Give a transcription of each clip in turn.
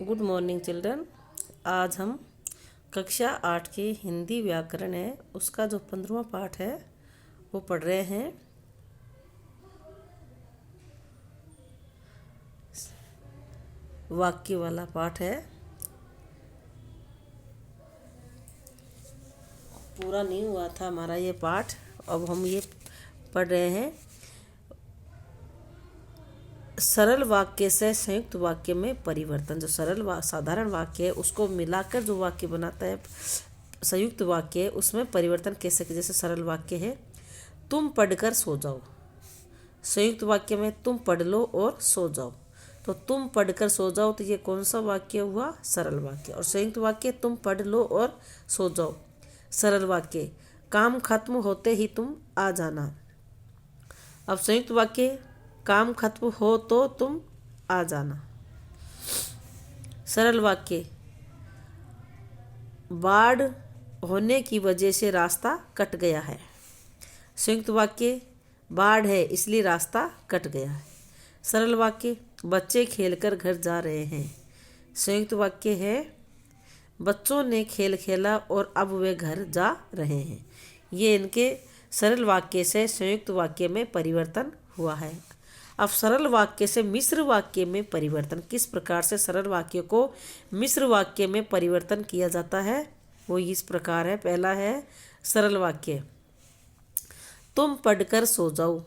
Good morning children. आज हम कक्षा 8 की हिंदी व्याकरण है उसका जो 15वां पाठ है वो पढ़ रहे हैं। वाक्य वाला पाठ है, पूरा नहीं हुआ था हमारा ये पाठ। अब हम ये पढ़ रहे हैं। सरल वाक्य से संयुक्त वाक्य में परिवर्तन। जो सरल साधारण वाक्य है उसको मिलाकर जो वाक्य बनाता है संयुक्त वाक्य, उसमें परिवर्तन कैसे। जैसे सरल वाक्य है तुम पढ़कर सो जाओ, संयुक्त वाक्य में तुम पढ़ लो और सो जाओ। तो तुम पढ़कर सो जाओ तो ये कौन सा वाक्य हुआ? सरल वाक्य। और संयुक्त वाक्य तुम पढ़ लो और सो जाओ, सरल वाक्य। काम खत्म होते ही तुम आ जाना। अब संयुक्त वाक्य काम खत्म हो तो तुम आ जाना। सरल वाक्य बाढ़ होने की वजह से रास्ता कट गया है। संयुक्त वाक्य बाढ़ है इसलिए रास्ता कट गया है। सरल वाक्य बच्चे खेलकर घर जा रहे हैं। संयुक्त वाक्य है बच्चों ने खेल खेला और अब वे घर जा रहे हैं। ये इनके सरल वाक्य से संयुक्त वाक्य में परिवर्तन हुआ है। अब सरल वाक्य से मिश्र वाक्य में परिवर्तन। किस प्रकार से सरल वाक्य को मिश्र वाक्य में परिवर्तन किया जाता है वो इस प्रकार है। पहला है सरल वाक्य तुम पढ़कर सो जाओ,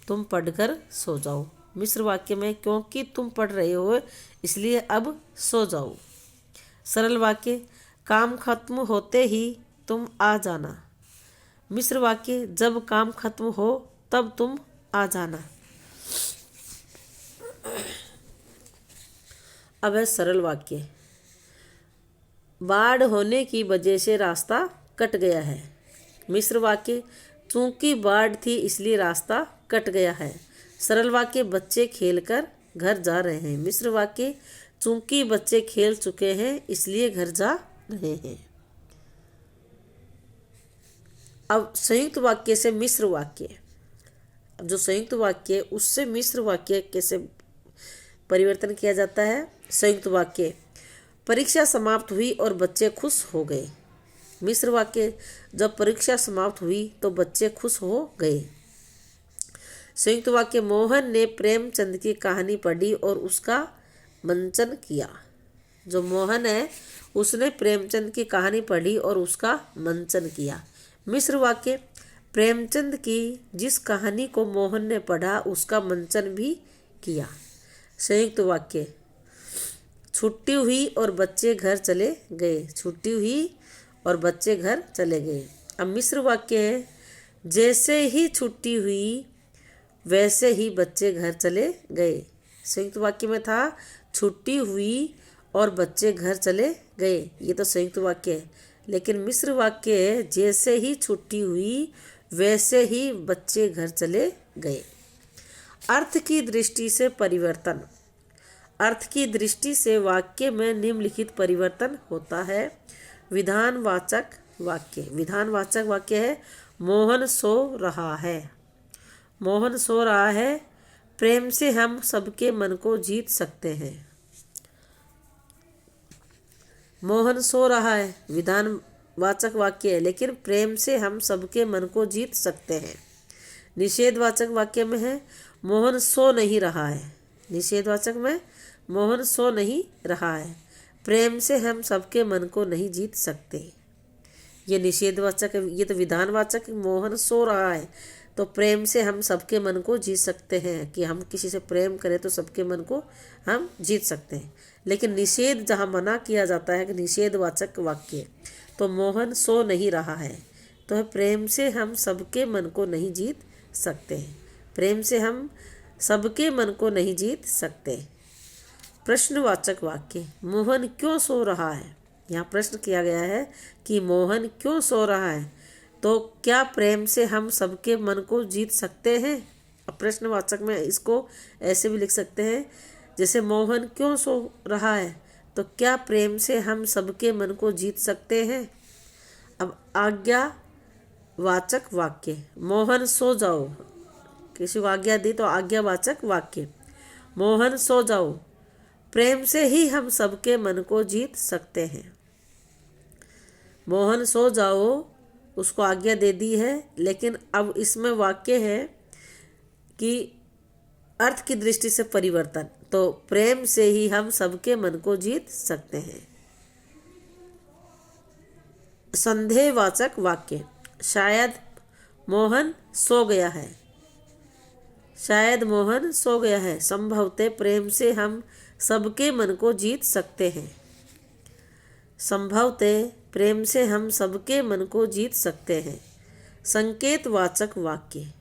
तुम पढ़कर सो जाओ। मिश्र वाक्य में क्योंकि तुम पढ़ रहे हो इसलिए अब सो जाओ। सरल वाक्य काम खत्म होते ही तुम आ जाना। मिश्र वाक्य जब काम खत्म हो तब तुम आ जाना। अब है सरल वाक्य बाढ़ होने की वजह से रास्ता कट गया है। मिश्र वाक्य चूंकि बाढ़ थी इसलिए रास्ता कट गया है। सरल वाक्य बच्चे खेलकर घर जा रहे हैं। मिश्र वाक्य चूंकि बच्चे खेल चुके हैं इसलिए घर जा रहे हैं। अब संयुक्त वाक्य से मिश्र वाक्य। अब जो संयुक्त वाक्य है उससे मिश्र वाक्य कैसे परिवर्तन किया जाता है? संयुक्त वाक्य परीक्षा समाप्त हुई और बच्चे खुश हो गए। मिश्र वाक्य जब परीक्षा समाप्त हुई तो बच्चे खुश हो गए। संयुक्त वाक्य मोहन ने प्रेमचंद की कहानी पढ़ी और उसका मंचन किया। जो मोहन है उसने प्रेमचंद की कहानी पढ़ी और उसका मंचन किया। मिश्र वाक्य प्रेमचंद की जिस कहानी को मोहन ने पढ़ा उसका मंचन भी किया। संयुक्त वाक्य छुट्टी हुई और बच्चे घर चले गए। छुट्टी हुई और बच्चे घर चले गए। अब मिश्र वाक्य है जैसे ही छुट्टी हुई वैसे ही बच्चे घर चले गए। संयुक्त वाक्य में था छुट्टी हुई और बच्चे घर चले गए, ये तो संयुक्त वाक्य है। लेकिन मिश्र वाक्य है जैसे ही छुट्टी हुई वैसे ही बच्चे घर चले गए। अर्थ की दृष्टि से परिवर्तन। अर्थ की दृष्टि से वाक्य में निम्नलिखित परिवर्तन होता है। विधानवाचक वाक्य। विधानवाचक वाक्य है मोहन सो रहा है। मोहन सो रहा है प्रेम से हम सबके मन को जीत सकते हैं। मोहन सो रहा है विधानवाचक वाक्य है लेकिन प्रेम से हम सबके मन को जीत सकते हैं। निषेधवाचक वाक्य में है मोहन सो नहीं रहा है। निषेधवाचक में मोहन सो नहीं रहा है प्रेम से हम सबके मन को नहीं जीत सकते। ये निषेधवाचक है। ये तो विधानवाचक मोहन सो रहा है तो प्रेम से हम सबके मन को जीत सकते हैं कि हम किसी से प्रेम करें तो सबके मन को हम जीत सकते हैं। लेकिन निषेध जहाँ मना किया जाता है कि निषेधवाचक वाक्य तो मोहन सो नहीं रहा है तो प्रेम से हम सबके मन को नहीं जीत सकते हैं। प्रेम से हम सबके मन को नहीं जीत सकते। प्रश्नवाचक वाक्य मोहन क्यों सो रहा है। यहाँ प्रश्न किया गया है कि मोहन क्यों सो रहा है तो क्या प्रेम से हम सबके मन को जीत सकते हैं। अब प्रश्नवाचक में इसको ऐसे भी लिख सकते हैं जैसे मोहन क्यों सो रहा है तो क्या प्रेम से हम सबके मन को जीत सकते हैं। अब आज्ञावाचक वाक्य मोहन सो जाओ। किसी को आज्ञा दी तो आज्ञावाचक वाक्य मोहन सो जाओ प्रेम से ही हम सबके मन को जीत सकते हैं। मोहन सो जाओ, उसको आज्ञा दे दी है, लेकिन अब इसमें वाक्य है कि अर्थ की दृष्टि से परिवर्तन। तो प्रेम से ही हम सबके मन को जीत सकते हैं। संदेहवाचक वाक्य, शायद मोहन सो गया है। शायद मोहन सो गया है। संभवतः प्रेम से हम सबके मन को जीत सकते हैं। संभवतः प्रेम से हम सबके मन को जीत सकते हैं। संकेतवाचक वाक्य,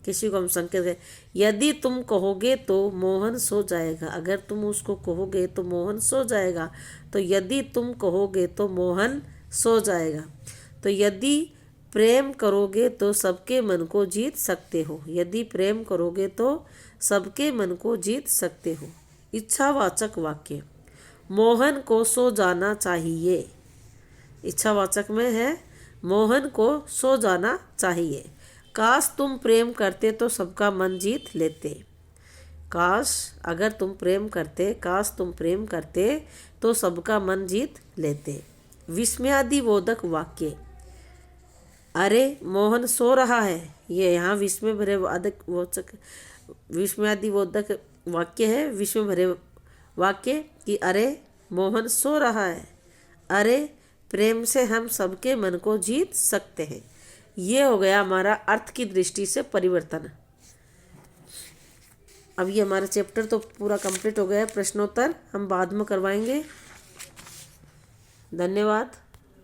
किसी को हम संकेत, यदि तुम कहोगे तो मोहन सो जाएगा। अगर तुम उसको कहोगे तो मोहन सो जाएगा। तो यदि तुम कहोगे तो मोहन सो जाएगा। तो यदि प्रेम करोगे तो सबके मन को जीत सकते हो। यदि प्रेम करोगे तो सबके मन को जीत सकते हो। इच्छावाचक वाक्य, मोहन को सो जाना चाहिए। इच्छावाचक में है मोहन को सो जाना चाहिए। काश तुम प्रेम करते तो सबका मन जीत लेते। काश, अगर तुम प्रेम करते, काश तुम प्रेम करते तो सबका मन जीत लेते। विस्मयादिबोधक वाक्य, अरे मोहन सो रहा है। ये यहाँ विस्मय भरे वाचक विस्मयादिबोधक वाक्य है। विस्मय भरे वाक्य कि अरे मोहन सो रहा है। अरे प्रेम से हम सबके मन को जीत सकते हैं। ये हो गया हमारा अर्थ की दृष्टि से परिवर्तन। अब ये हमारा चैप्टर तो पूरा कंप्लीट हो गया है। प्रश्नोत्तर हम बाद में करवाएंगे। धन्यवाद।